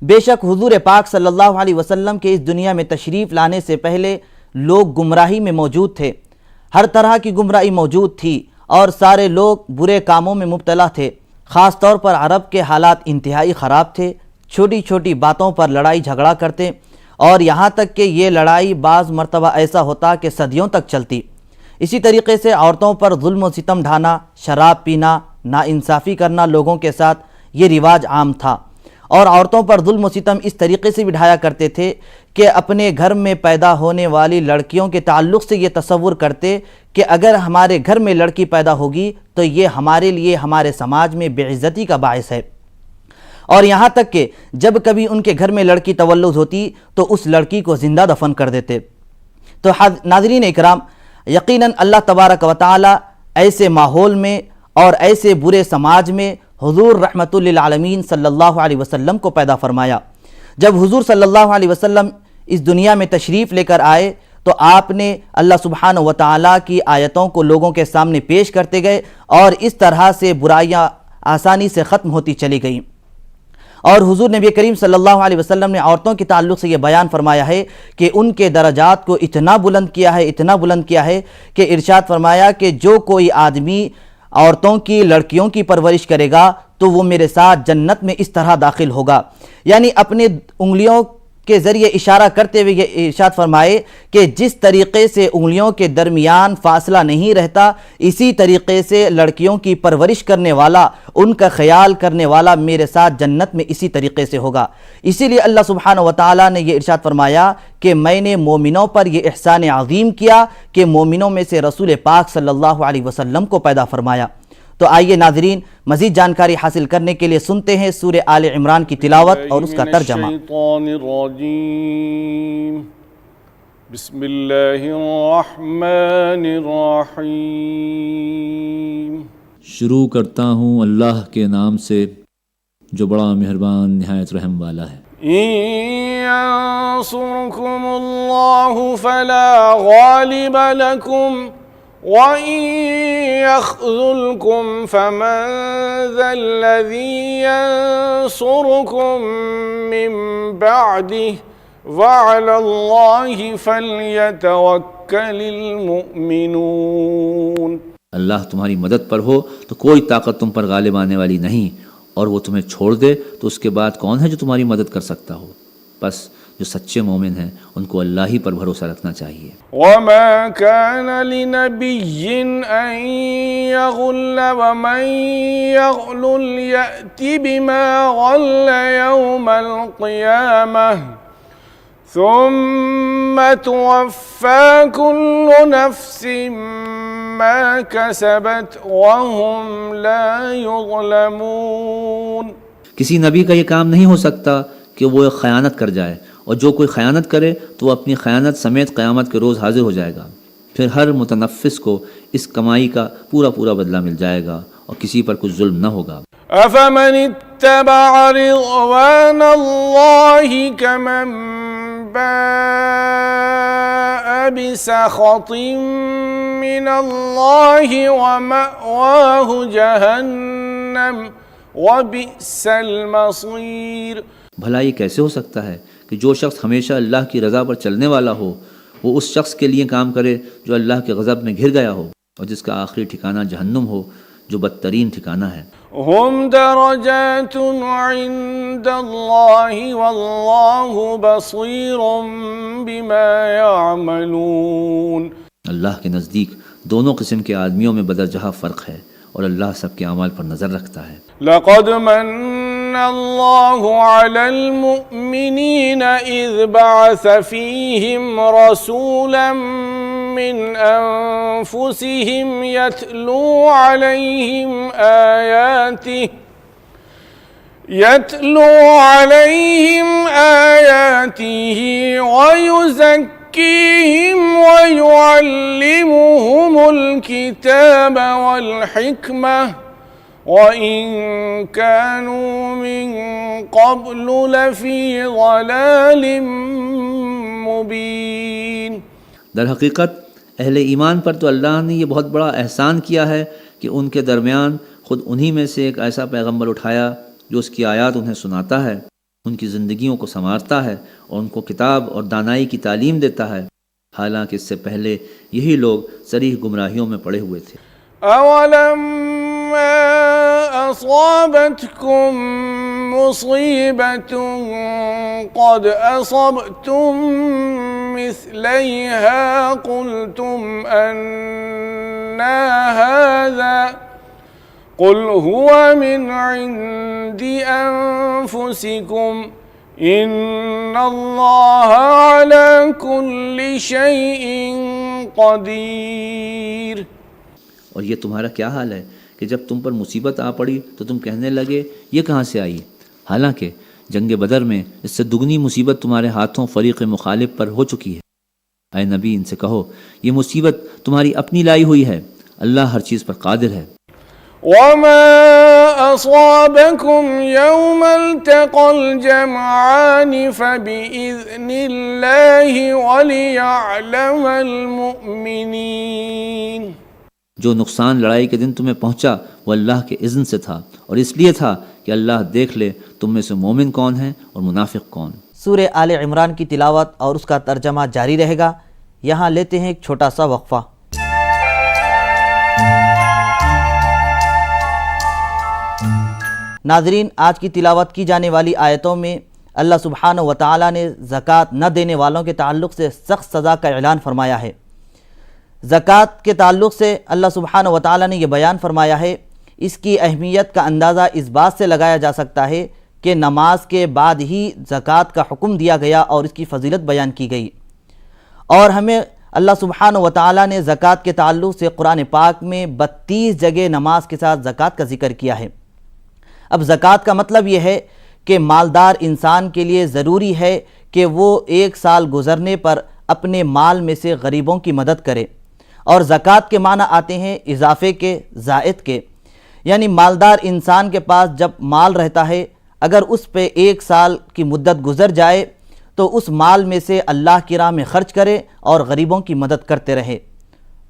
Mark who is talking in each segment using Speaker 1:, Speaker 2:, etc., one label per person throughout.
Speaker 1: बेशक हुजूर पाक सल्लल्लाहु अलैहि वसल्लम के इस दुनिया में तशरीफ़ लाने से पहले लोग गुमराही में मौजूद थे, हर तरह की गुमराही मौजूद थी और सारे लोग बुरे कामों में मुब्तला थे। ख़ास तौर पर अरब के हालात इंतहाई ख़राब थे। छोटी छोटी बातों पर लड़ाई झगड़ा करते और यहाँ तक कि ये लड़ाई बाज़ मरतबा ऐसा होता कि सदियों तक चलती। इसी तरीके से औरतों पर जुल्म व सितम ढाना, शराब पीना, नाइंसाफ़ी करना लोगों के साथ ये रिवाज आम था। और औरतों पर जुल्म व सितम इस तरीके से भी ढाया करते थे कि अपने घर में पैदा होने वाली लड़कियों के ताल्लुक़ से ये तसव्वुर करते कि अगर हमारे घर में लड़की पैदा होगी तो ये हमारे लिए, हमारे समाज में बेइज्जती का बायस है। और यहाँ तक कि जब कभी उनके घर में लड़की तवल्लुद होती तो उस लड़की को ज़िंदा दफन कर देते। तो नाज़रीन इकराम, यकीनन अल्लाह तबारक व तआला ऐसे माहौल में और ऐसे बुरे समाज में हुजूर रहमतुल लिल आलमीन सल्लल्लाहु अलैहि वसल्लम को पैदा फरमाया। जब हुजूर सल्लल्लाहु अलैहि वसल्लम इस दुनिया में तशरीफ़ लेकर आए तो आपने अल्लाह सुब्हानहु व तआला की आयतों को लोगों के सामने पेश करते गए और इस तरह से बुराइयाँ आसानी से ख़त्म होती चली गईं। और हुजूर नबी करीम सल्लल्लाहु अलैहि वसल्लम ने औरतों के ताल्लुक़ से ये बयान फरमाया है कि उनके दरजात को इतना बुलंद किया है, इतना बुलंद किया है कि इरशाद फरमाया कि जो कोई आदमी औरतों की, लड़कियों की परवरिश करेगा तो वो मेरे साथ जन्नत में इस तरह दाखिल होगा। यानी अपने उंगलियों के ज़रिए इशारा करते हुए ये इरशाद फरमाए कि जिस तरीक़े से उंगलियों के दरमियान फ़ासला नहीं रहता, इसी तरीक़े से लड़कियों की परवरिश करने वाला, उनका ख्याल करने वाला मेरे साथ जन्नत में इसी तरीक़े से होगा। इसीलिए अल्लाह सुब्हानहु व तआला ने ये इरशाद फरमाया कि मैंने मोमिनों पर यह एहसान अज़ीम किया कि मोमिनों में से रसूल पाक सल्लल्लाहु अलैहि वसल्लम को पैदा फरमाया। तो आइए नाज़रीन, मज़ीद जानकारी हासिल करने के लिए सुनते हैं सूरह आले इमरान की तिलावत और उसका तर्जमा।
Speaker 2: शुरू करता हूँ अल्लाह के नाम से जो बड़ा मेहरबान निहायत रहम वाला है।
Speaker 3: यंसुरकुमुल्लाहु फला गालिब लकुम व यख़्ज़ुलकुम फमन ज़ल्लज़ी यंसुरुकुम मिन बअदिही व अलल्लाहि फ़ल्यतवक्कलिल मुमिनून।
Speaker 2: अल्लाह तुम्हारी मदद पर हो तो कोई ताकत तुम पर गालिब आने वाली नहीं, और वो तुम्हें छोड़ दे तो उसके बाद कौन है जो तुम्हारी मदद कर सकता हो। बस जो सच्चे मोमिन हैं उनको अल्लाह ही पर भरोसा रखना चाहिए।
Speaker 3: वमा कान लिनबिय्यिन अन यग़ुल्ल वमन यग़लुल यअति बिमा ग़ल्ल यौमल क़ियामह सुम्मा तुवफ़्फ़ा कुल्लु नफ़्सिन मा कसबत वहुम ला युज़लमून।
Speaker 2: किसी नबी का ये काम नहीं हो सकता कि वो ख़यानत कर जाए, और जो कोई ख़यानत करे तो वो अपनी ख़यानत समेत क़यामत के रोज़ हाजिर हो जाएगा। फिर हर मुतनफ़िस को इस कमाई का पूरा पूरा बदला मिल जाएगा और किसी पर कुछ जुल्म न होगा।
Speaker 3: अफ़मन इत्तबअ रिज़वानल्लाहि कमन बाअ बिसख़तिन मिनल्लाहि व मअवाहु जहन्नम व बि'सल मसीर।
Speaker 2: भला ये कैसे हो सकता है कि जो शख्स हमेशा अल्लाह की रज़ा पर चलने वाला हो वो उस शख्स के लिए काम करे जो अल्लाह के गज़ब में घिर गया हो और जिसका आखिरी ठिकाना जहन्नुम हो, जो बदतरीन ठिकाना है।
Speaker 3: हुम दरजातुन इंदल्लाहि वल्लाहु बसीरुम बिमा यअमलून।
Speaker 2: अल्लाह के नज़दीक दोनों किस्म के आदमियों में बदरजहा फ़र्क है और अल्लाह सबके अमाल पर नज़र रखता है।
Speaker 3: लक़द मन्नल्लाहु अलल मुअमिनीन इज़ बअस फ़ीहिम रसूलन मिन अनफुसिहिम यतलू अलैहिम आयातिही व युज़क्कीहिम व युअल्लिमुहुमुल किताब वल हिकमह व इन कानू मिन क़ब्लु लफ़ी ज़लालिम मुबीन।
Speaker 2: दर हकीकत अहले ईमान पर तो अल्लाह ने ये बहुत बड़ा एहसान किया है कि उनके दरमियान ख़ुद उन्हीं में से एक ऐसा पैगंबर उठाया जो उसकी आयत उन्हें सुनाता है, उनकी ज़िंदगियों को संवारता है और उनको किताब और दानाई की तालीम देता है, हालांकि इससे पहले यही लोग सरीह गुमराहियों में पड़े हुए थे।
Speaker 3: अवलम्मा असाबतकुम मुसीबतुन क़द असबतुम मिस्लैहा क़ुल्तुम अन्ना हाज़ा क़ुल हुवा मिन इंदि अनफुसिकुम इन्नल्लाह अला कुल्लि शैइन क़दीर।
Speaker 2: और ये तुम्हारा क्या हाल है कि जब तुम पर मुसीबत आ पड़ी तो तुम कहने लगे ये कहाँ से आई, हालांकि जंग बदर में इससे दुगनी मुसीबत तुम्हारे हाथों फ़रीक़ मुखालिफ पर हो चुकी है। ऐ नबी, इनसे कहो ये मुसीबत तुम्हारी अपनी लाई हुई है, अल्लाह हर चीज़ पर कादिर है।
Speaker 3: वमा असाबकुम यौमल तक़ल जमआनि फबिइज़्निल्लाहि वलियअलमल मुमिनीन।
Speaker 2: जो नुकसान लड़ाई के दिन तुम्हें पहुंचा वो अल्लाह के इज़्न से था और इसलिए था कि अल्लाह देख ले तुम में से मोमिन कौन है और मुनाफिक कौन।
Speaker 1: सूरे आले इमरान की तिलावत और उसका तर्जमा जारी रहेगा। यहाँ लेते हैं एक छोटा सा वक्फ़ा। नाज़रीन, आज की तिलावत की जाने वाली आयतों में अल्लाह सुब्हानहु व तआला ने ज़कात न देने वालों के ताल्लुक़ से सख्त सज़ा का ऐलान फरमाया है। ज़कात के ताल्लुक़ से अल्लाह सुब्हानहु व तआला ने यह बयान फरमाया है। इसकी अहमियत का अंदाज़ा इस बात से लगाया जा सकता है कि नमाज के बाद ही ज़कात का हुक्म दिया गया और इसकी फ़जीलत बयान की गई। और हमें अल्लाह सुब्हानहु व तआला ने ज़कात के ताल्लुक़ से कुरान पाक में 32 जगह नमाज के साथ ज़कात का ज़िक्र किया है। अब ज़कात का मतलब यह है कि मालदार इंसान के लिए ज़रूरी है कि वो एक साल गुज़रने पर अपने माल में से गरीबों की मदद करे। और ज़कात के माना आते हैं इजाफ़े के, ज़ायद के, यानी मालदार इंसान के पास जब माल रहता है, अगर उस पे एक साल की मुद्दत गुज़र जाए तो उस माल में से अल्लाह की राह में ख़र्च करे और गरीबों की मदद करते रहे।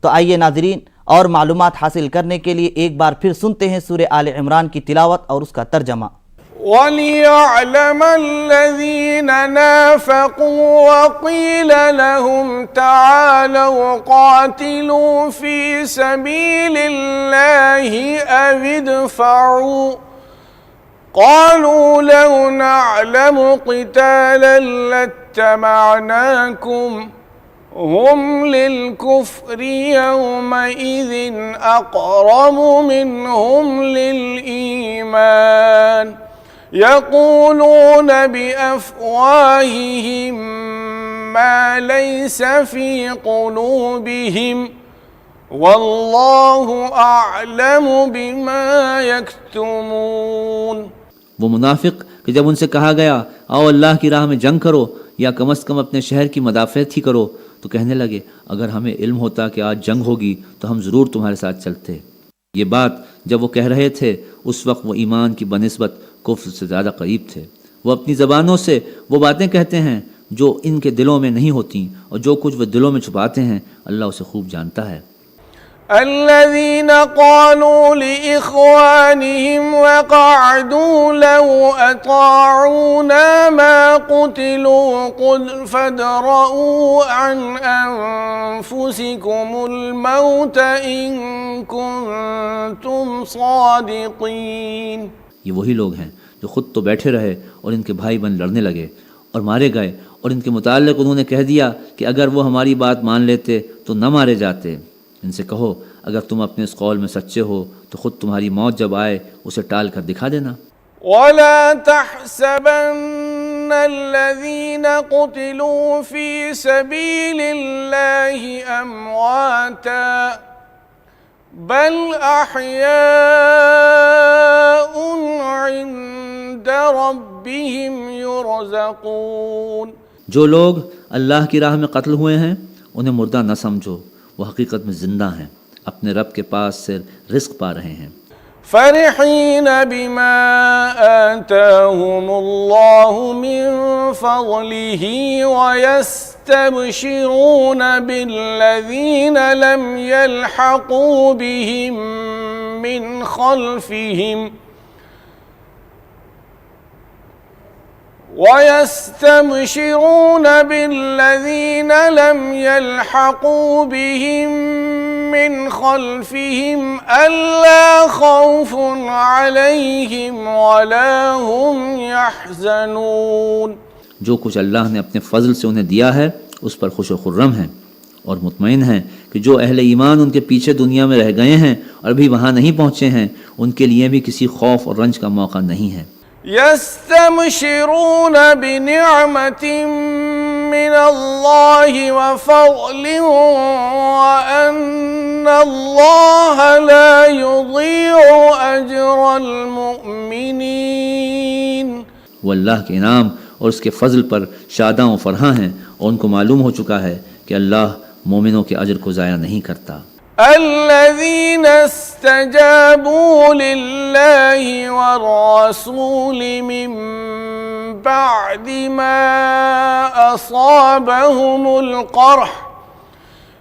Speaker 1: तो आइए नाज़रीन, और मालूमात हासिल करने के लिए एक बार फिर सुनते हैं सूरे आले इमरान की तिलावत और उसका तर्जमा।
Speaker 3: वलियअलमल्लज़ीन नाफ़क़ू वक़ील लहुम तआलू क़ातिलू फ़ी सबीलिल्लाहि अविदफ़ऊ क़ालू लौ नअलमु क़ितालन लत्तबअनाकुम हुम लिलकुफ़्रि यौमइज़िन अक़रबु मिनहुम लिलईमान यक़ूलून बिअफ़वाहिहिम मा लैस फ़ी क़ुलूबिहिम वल्लाहु अअलमु बिमा यक्तुमून।
Speaker 2: वो मुनाफिक कि जब उनसे कहा गया आओ अल्लाह की राह में जंग करो या कम अज़ कम अपने शहर की मदाफ़त ही करो, तो कहने लगे अगर हमें इल्म होता कि आज जंग होगी तो हम ज़रूर तुम्हारे साथ चलते। ये बात जब वो कह रहे थे उस वक्त वो ईमान की बनिस्बत कुफ्र से ज़्यादा करीब थे। वो अपनी ज़बानों से वो बातें कहते हैं जो इनके दिलों में नहीं होती, और जो कुछ वो दिलों में छुपाते हैं अल्लाह उसे खूब जानता है।
Speaker 3: الذين قالوا لإخوانهم وقعدوا لو أطاعونا ما قتلوا قل فادرءوا عن أنفسكم الموت إن كنتم صادقين।
Speaker 2: ये वही लोग हैं जो खुद तो बैठे रहे और इनके भाई बन लड़ने लगे और मारे गए, और इनके मुताल्लिक़ उन्होंने कह दिया कि अगर वो हमारी बात मान लेते तो न मारे जाते। इनसे कहो अगर तुम अपने इस कौल में सच्चे हो तो खुद तुम्हारी मौत जब आए उसे टाल कर दिखा देना।
Speaker 3: वला तहसबन्नल्लज़ीन क़ुतिलू फ़ी सबीलिल्लाहि अम्वाता बल अहयाउन इंद रब्बिहिम युरज़क़ून।
Speaker 2: जो लोग अल्लाह की राह में कत्ल हुए हैं उन्हें मुर्दा न समझो, वो हकीकत में ज़िंदा हैं, अपने रब के पास से रिस्क पा रहे हैं।
Speaker 3: फ़रिहीन बिमा आताहुमुल्लाहु मिन फ़ज़लिही वयस्तबशिरून बिल्लज़ीन लम यल्हक़ू बिहिम मिन ख़ल्फ़िहिम वयस्तबशिरून बिल्लज़ीन लम यल्हक़ू बिहिम मिन खल्फ़िहिम अल्ला खौफ़ुन अलैहिम वला हुम यहज़नून।
Speaker 2: जो कुछ अल्लाह ने अपने फ़ज़ल से उन्हें दिया है उस पर खुश व खुर्रम हैं और मुतमईन हैं कि जो अहले ईमान उनके पीछे दुनिया में रह गए हैं और अभी वहाँ नहीं पहुँचे हैं, उनके लिए भी किसी खौफ और रंज का मौका नहीं है।
Speaker 3: यस्तबशिरून बिनिअमतिन मिनल्लाहि व फ़ज़लिन व अन्नल्लाह ला युज़ीअु अजरल मुमिनीन।
Speaker 2: वो अल्लाह के इनाम और उसके फ़ज़ल पर शादां व फ़रहां हैं और उनको मालूम हो चुका है कि अल्लाह मोमिनों के अजर को ज़ाया नहीं करता।
Speaker 3: الذين استجابوا لله والرسول من بعد ما أصابهم القرح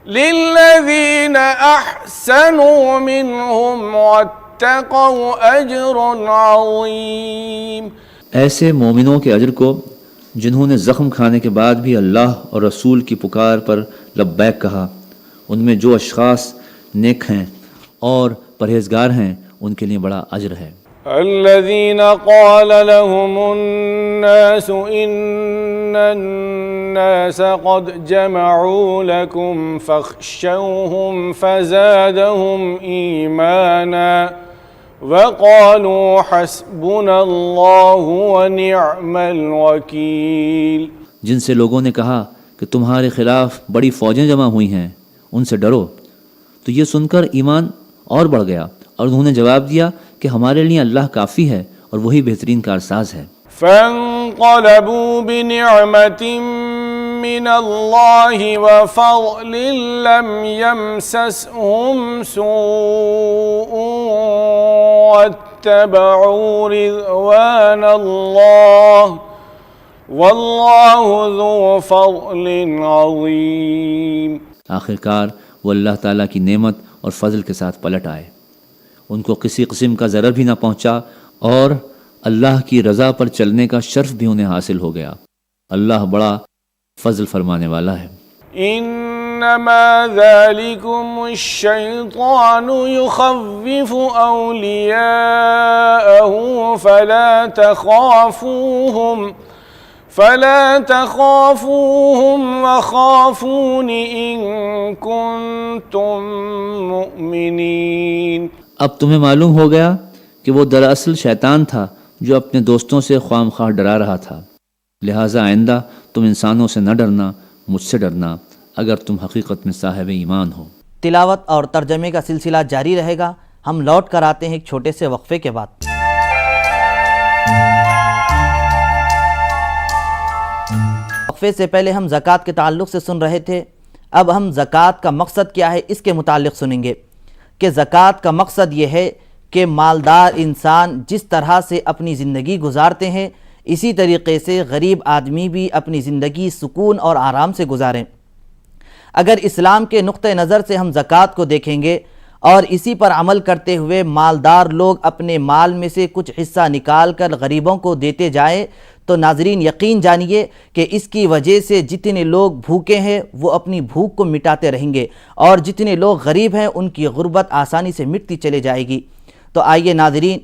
Speaker 3: للذين أحسنوا منهم واتقوا أجر عظيم।
Speaker 2: ऐसे मोमिनों के अजर को जिन्होंने ज़ख्म खाने के बाद भी अल्लाह और रसूल की पुकार पर लब्बैक कहा, उनमें जो अशख़ास नेक हैं और परहेज़गार हैं उनके लिए बड़ा अजर है।
Speaker 3: الذين قال لهم الناس إن الناس قد جمعوا لكم فاخشوهم فزادهم إيمانا وقالوا حسبنا الله ونعم الوكيल।
Speaker 2: जिनसे लोगों ने कहा कि तुम्हारे खिलाफ बड़ी फ़ौजें जमा हुई हैं, उनसे डरो, तो ये सुनकर ईमान और बढ़ गया और उन्होंने जवाब दिया कि हमारे लिए अल्लाह काफ़ी है और वही बेहतरीन कारसाज है।
Speaker 3: फंक़लबू बिनिअमतिन मिनल्लाहि व फ़ज़लिन लम यमससहुम सूअुन वत्तबऊ रिज़वानल्लाह वल्लाहु ज़ू फ़ज़लिन अज़ीम।
Speaker 2: आखिरकार वो अल्लाह ताला की नेमत और फ़ज़ल के साथ पलट आए, उनको किसी किस्म का ज़रर भी ना पहुँचा और अल्लाह की रज़ा पर चलने का शर्फ भी उन्हें हासिल हो गया। अल्लाह बड़ा फ़ज़ल फरमाने वाला है।
Speaker 3: इन्नमा ज़ालिकुमुश्शैतानु युख़व्विफ़ु औलियाअहु फला तख़ाफ़ूहुम वख़ाफ़ून इन कुन्तुम मुमिनीन।
Speaker 2: अब तुम्हें मालूम हो गया कि वो दरअसल शैतान था जो अपने दोस्तों से ख्वामख्वाह डरा रहा था, लिहाजा आइंदा तुम इंसानों से न डरना, मुझसे डरना अगर तुम हकीकत में साहिब ईमान हो।
Speaker 1: तिलावत और तर्जमे का सिलसिला जारी रहेगा। हम लौट कर आते हैं एक छोटे से वक्फे के बाद। वक्फे से पहले हम ज़कात के ताल्लुक़ से सुन रहे थे, अब हम ज़कात का मकसद क्या है इसके मुतालिक सुनेंगे कि ज़कात का मकसद ये है कि मालदार इंसान जिस तरह से अपनी ज़िंदगी गुजारते हैं, इसी तरीक़े से गरीब आदमी भी अपनी ज़िंदगी सुकून और आराम से गुजारें। अगर इस्लाम के नुक्ते नज़र से हम ज़कात को देखेंगे और इसी पर अमल करते हुए मालदार लोग अपने माल में से कुछ हिस्सा निकाल कर गरीबों को देते जाएं, तो नाजरीन यकीन जानिए कि इसकी वजह से जितने लोग भूखे हैं वो अपनी भूख को मिटाते रहेंगे और जितने लोग गरीब हैं उनकी गुर्बत आसानी से मिटती चले जाएगी। तो आइए नाजरीन,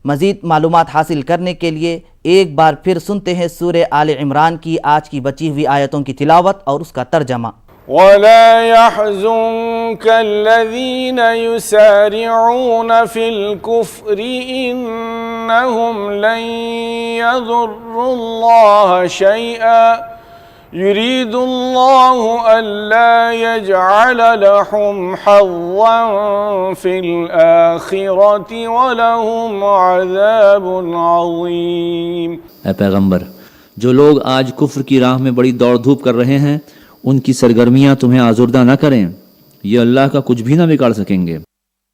Speaker 1: मज़ीद मालूमात हासिल करने के लिए एक बार फिर सुनते हैं सूरह आले इमरान की आज की बची हुई आयतों की तिलावत और उसका तर्जमा।
Speaker 3: वला यहज़ुनकल्लज़ीन युसारिऊन फिल कुफ्रि इन्नहुम लन यज़ुर्रुल्लाह शैआ युरीदुल्लाहु अल्ला यजअल लहुम हज़्ज़न फिल आखिरति वलहुम अज़ाबुन अज़ीम।
Speaker 2: ऐ पैगंबर, जो लोग आज कुफ्र की राह में बड़ी दौड़ धूप कर रहे हैं, उनकी सरगर्मियाँ तुम्हें आजुर्दा न करें, ये अल्लाह का कुछ भी ना बिगाड़ सकेंगे।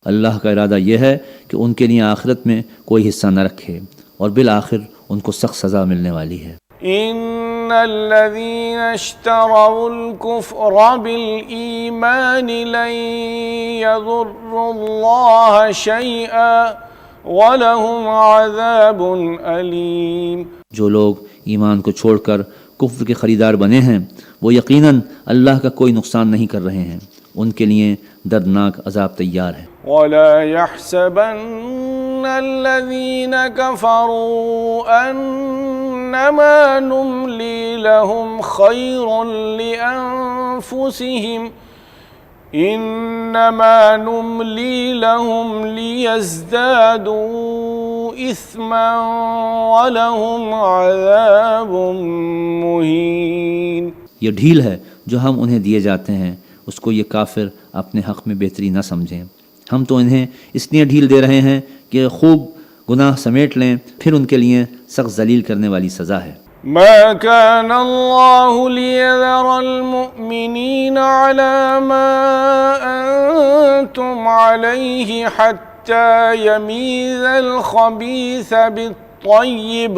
Speaker 2: अल्लाह का इरादा यह है कि उनके लिए आखिरत में कोई हिस्सा न रखे और बिल आखिर उनको सख्त सज़ा मिलने वाली है।
Speaker 3: इन्नल्लज़ीना इश्तरौल कुफ्र बिल ईमानि लन यज़ुर्रुल्लाह शैआ वलहुम अज़ाबुन अलीम।
Speaker 2: जो लोग ईमान को छोड़कर कुफ्र के ख़रीदार बने हैं, वो यकीनन अल्लाह का कोई नुकसान नहीं कर रहे हैं। उनके लिए दर्दनाक अजाब तैयार है।
Speaker 3: वला यहसबन्न अल्लज़ीना कफ़रू अन्नमा नुमली लहुम खैरुन लिअन्फुसिहिम इन्नमा नुमली लहुम लियज़दादू इस्मन वलहुम अज़ाबुम मुहीन।
Speaker 2: ये ढील है जो हम उन्हें दिए जाते हैं, उसको ये काफिर अपने हक़ में बेहतरी न समझें। हम तो इन्हें इसलिए ढील दे रहे हैं कि खूब गुनाह समेट लें, फिर उनके लिए सख्त जलील करने वाली सज़ा है।
Speaker 3: मा कान अल्लाहु लियज़रल मुअमिनीना अला मा अंतुम अलैहि हत्ता यमीज़ल खबीस बित्तय्यिब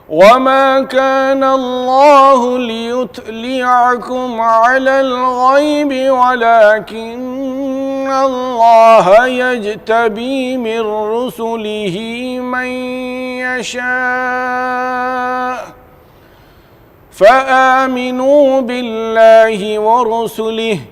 Speaker 3: वमा कान अल्लाहु लियुत्लिअकुम अलल गैबि वलाकिन्न अल्लाह यज्तबी मिन रुसुलिही मन यशा फ़आमिनू बिल्लाहि व रुसुलिहि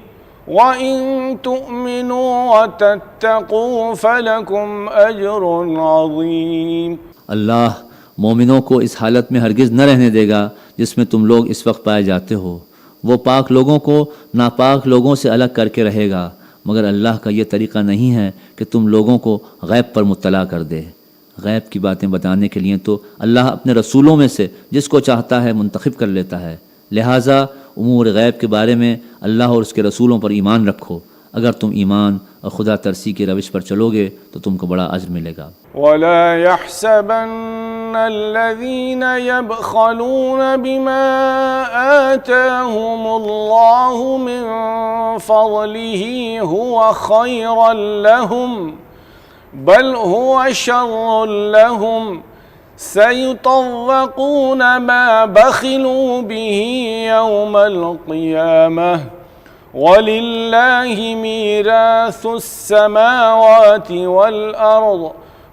Speaker 3: व इन तुअमिनू व तत्तक़ू फ़लकुम अज्रुन अज़ीम।
Speaker 2: अल्लाह मोमिनों को इस हालत में हरगिज़ न रहने देगा जिसमें तुम लोग इस वक्त पाए जाते हो। वो पाक लोगों को नापाक लोगों से अलग करके रहेगा, मगर अल्लाह का ये तरीक़ा नहीं है कि तुम लोगों को गैब पर मुत्तला कर दे। गैब की बातें बताने के लिए तो अल्लाह अपने रसूलों में से जिसको चाहता है मुंतखब कर लेता है। लिहाजा उमूर गैब के बारे में अल्लाह और उसके रसूलों पर ईमान रखो। अगर तुम ईमान और खुदा तरसी की रविश पर चलोगे तो तुमको बड़ा अज्र मिलेगा।
Speaker 3: वला यहसबन्नल्लज़ीना यबख़लून बिमा आताहुमुल्लाहु मिन फ़ज़लिही हुवा खैरन लहुम बल हुवा शर्रुन लहुम सयुतव्वक़ून मा बख़िलू बिही यौमल क़ियामह वलिल्लाहि मीरासुस समावाति वल अर्द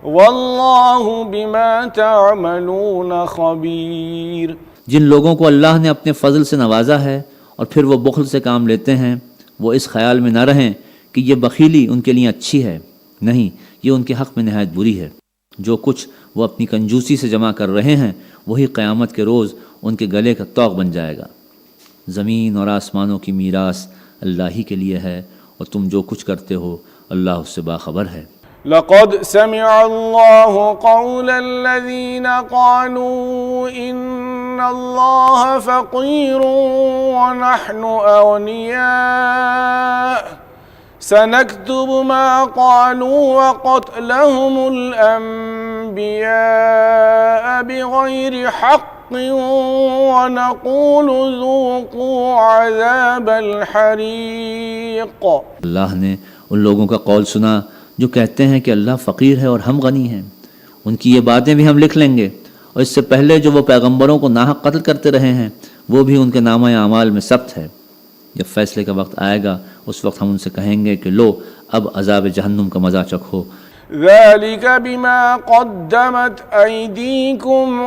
Speaker 3: वल्लाहु बिमा तअमलून खबीर। जिन
Speaker 2: लोगों को अल्लाह ने अपने फ़ज़ल से नवाजा है और फिर वो बुख़्ल से काम लेते हैं, वो इस ख्याल में न रहें कि ये बखीली उनके लिए अच्छी है। नहीं, ये उनके हक़ में नहायत बुरी है। जो कुछ वो अपनी कंजूसी से जमा कर रहे हैं वही क़यामत के रोज़ उनके गले का तौक़ बन जाएगा। ज़मीन और आसमानों की मीरास अल्लाह ही के लिए है और तुम जो कुछ करते हो अल्लाह उससे बाखबर है।
Speaker 3: लक़द समिअल्लाहु क़ौलल्लज़ीना क़ालू इन्नल्लाह फ़क़ीरुन व नहनु अग़निया सनक्तुबु मा क़ालू व क़त्लहुमुल अंबिया बिग़ैरि हक़्क़ वनक़ूलु ज़ूक़ू अज़ाबल हरीक़।
Speaker 2: अल्लाह ने उन लोगों का कौल सुना जो कहते हैं कि अल्लाह फ़कीर है और हम गनी हैं। उनकी ये बातें भी हम लिख लेंगे और इससे पहले जो वो पैगंबरों को नाहक कत्ल करते रहे हैं वो भी उनके नामा अमाल में सब्त है। जब फ़ैसले का वक्त आएगा उस वक्त हम उनसे कहेंगे कि लो अब अज़ाब जहन्नुम का मज़ा चखो।
Speaker 3: ज़ालिक बिमा क़द्दमत अयदीकुम व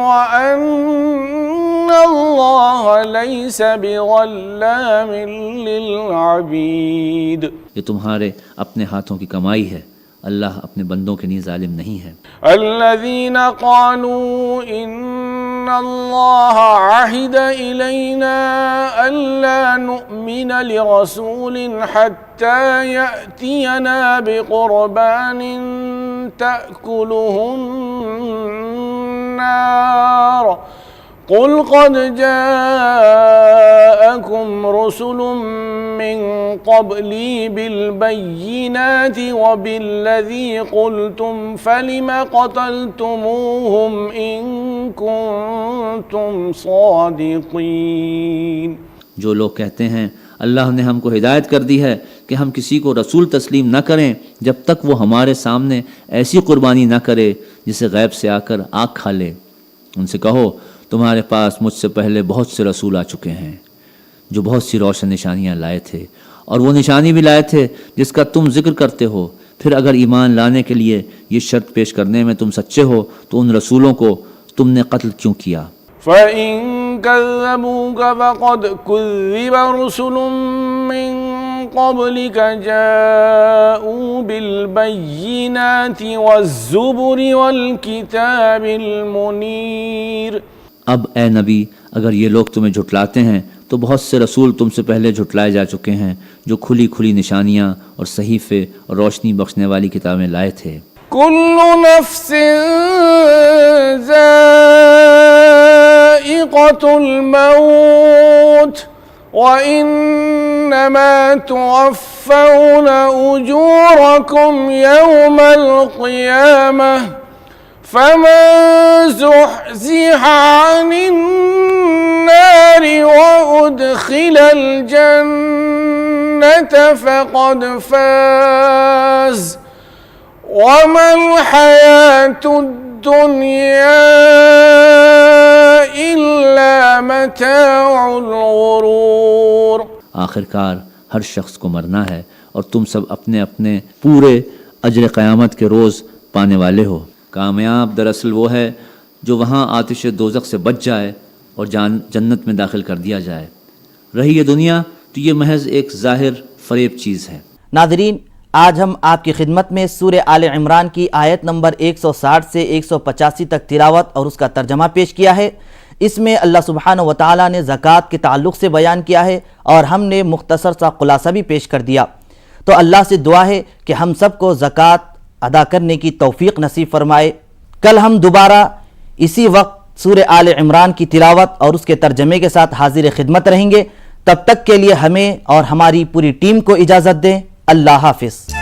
Speaker 3: अन्नल्लाह लैस बिग़ल्लामिन लिल-अबीद।
Speaker 2: ये तुम्हारे अपने हाथों की कमाई है, अल्लाह अपने बंदों के लिए जालिम नहीं है।
Speaker 3: अल्लज़ीना क़ालू इन्नल्लाह अहिद इलैना अल्ला नुअमिन लिरसूलिन हत्ता यअतियना बिक़ुरबानिन तअकुलुहुन नार क़ुल क़द जाअकुम रुसुलुम मिन क़ब्ली बिलबय्यिनाति व बिल्लज़ी क़ुल्तुम फ़लिम क़तलतुमूहुम इन कुन्तुम सादिक़ीन।
Speaker 2: जो लोग कहते हैं अल्लाह ने हमको हिदायत कर दी है कि हम किसी को रसूल तस्लीम न करें जब तक वो हमारे सामने ऐसी कुर्बानी न करे जिसे गैब से आकर आग खा ले, उनसे कहो तुम्हारे पास मुझसे पहले बहुत से रसूल आ चुके हैं जो बहुत सी रोशन निशानियाँ लाए थे और वो निशानी भी लाए थे जिसका तुम जिक्र करते हो। फिर अगर ईमान लाने के लिए ये शर्त पेश करने में तुम सच्चे हो तो उन रसूलों को तुमने कत्ल क्यों किया?
Speaker 3: फ़इन कज़्ज़बूक फ़क़द कुज़्ज़िब रुसुल मिन क़ब्लिक जाऊ बिलबय्यिनाति वज़्ज़ुबुरि वल्किताबिल मुनीर।
Speaker 2: अब ए नबी, अगर ये लोग तुम्हें झुटलाते हैं तो बहुत से रसूल तुमसे पहले झुटलाए जा चुके हैं जो खुली खुली निशानियाँ और सहीफ़े और रोशनी बख्शने वाली किताबें लाए थे।
Speaker 3: कुल्लु नफ्सिन ज़ाइक़तुल मौत व इन्नमा तुवफ़्फ़ौना उजूरकुम यौमल क़ियामह फमन ज़ुहज़िह अनिन नारि व उद्खिलल जन्नत फ़क़द फ़ाज़ वमल हयातुद्दुनिया इल्ला मताउल गुरूर।
Speaker 2: आखिरकार हर शख्स को मरना है और तुम सब अपने अपने पूरे अजर क़यामत के रोज़ पाने वाले हो। कामयाब दरअसल वो है जो वहाँ आतिश दोज़ख से बच जाए और जन्नत में दाखिल कर दिया जाए। रही ये दुनिया तो ये महज एक ज़ाहिर फ़रेब चीज़ है।
Speaker 1: नाज़रीन, आज हम आपकी खिदमत में सूरह आले इमरान की आयत नंबर 160 से 185 तक तिलावत और उसका तर्जमा पेश किया है। इसमें अल्लाह सुब्हानहू व तआला ने ज़कात के ताल्लुक़ से बयान किया है और हमने मुख्तसर सा खुलासा भी पेश कर दिया। तो अल्लाह से दुआ है कि हम सबको ज़कात अदा करने की तौफ़ीक़ नसीब फ़रमाए। कल हम दोबारा इसी वक्त सूरह आले इमरान की तिलावत और उसके तर्जमे के साथ हाजिर खिदमत रहेंगे। तब तक के लिए हमें और हमारी पूरी टीम को इजाज़त दें। अल्लाह हाफ़िज़।